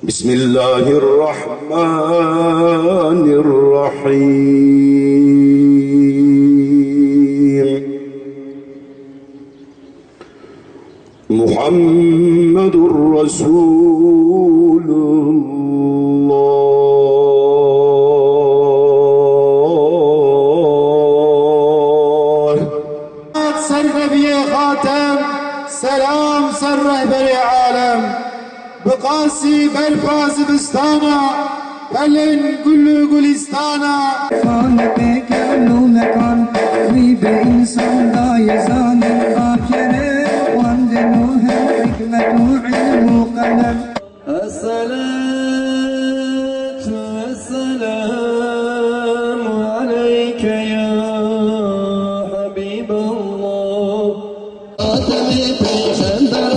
بسم الله الرحمن الرحيم. محمد رسول الله. سر نبي خاتم سلام سر رهبر عالم بقاسي برفاز بستانا بلن كل گلستانا خالق علو مکان غریب انسان دایزان خاکره واند نوح حکمت و علم و قلم. الصلاة والسلام عليك يا حبيب الله. خاتم پیغمبر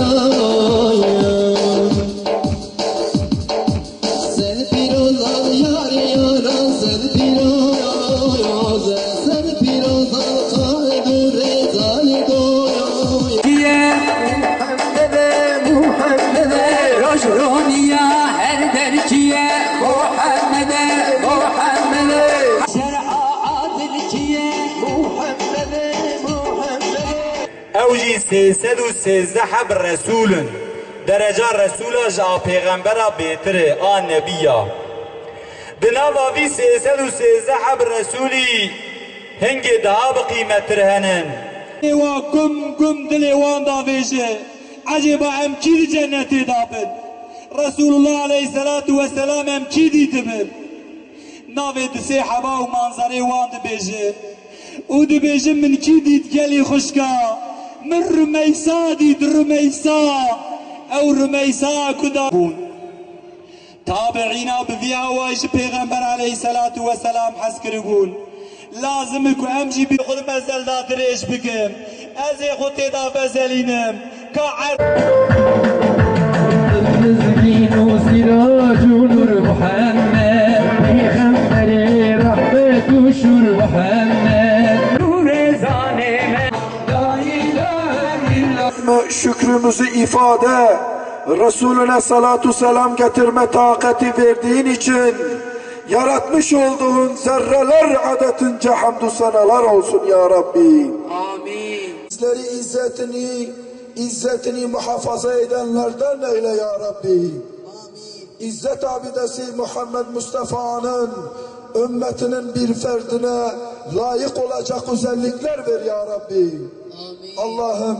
اوجی 313 حب رسول درجه رسول جا پیغمبر بهتره آن نبیا بناوا وی 313 حب رسولی هنگ daha بقیمت رهنن و گم دل وان داویجه عجبا ام کی جنتی دابد رسول الله علیه الصلاة والسلام ام کی دیتبد ناوی دسی حبا و منظره وان دبیجه او دبیجه من کی دید گلی خوشکا من رمیسا دید رمیسا او رمیسا کدا بون تابعینا بویا واج پیغمبر علیه الصلاة والسلام حس کرگون لازم کو امجی بی خود مزل دادرش بگم از خود تدا بزلینم که الرزقين وسراج نور محمد پیغمبر رحمت و شور محمد نور زانم لا اله الا şükrümüzü ifade Resulüne salatu selam getirme takati verdiğin için yaratmış olduğun zerreler adetince hamdü senalar olsun ya Rabbi. Amin. Bizleri İzzetini muhafaza edenlerden eyle ya Rabbi. Amin. İzzet abidesi Muhammed Mustafa'nın ümmetinin bir ferdine layık olacak özellikler ver ya Rabbi. Amin. Allah'ım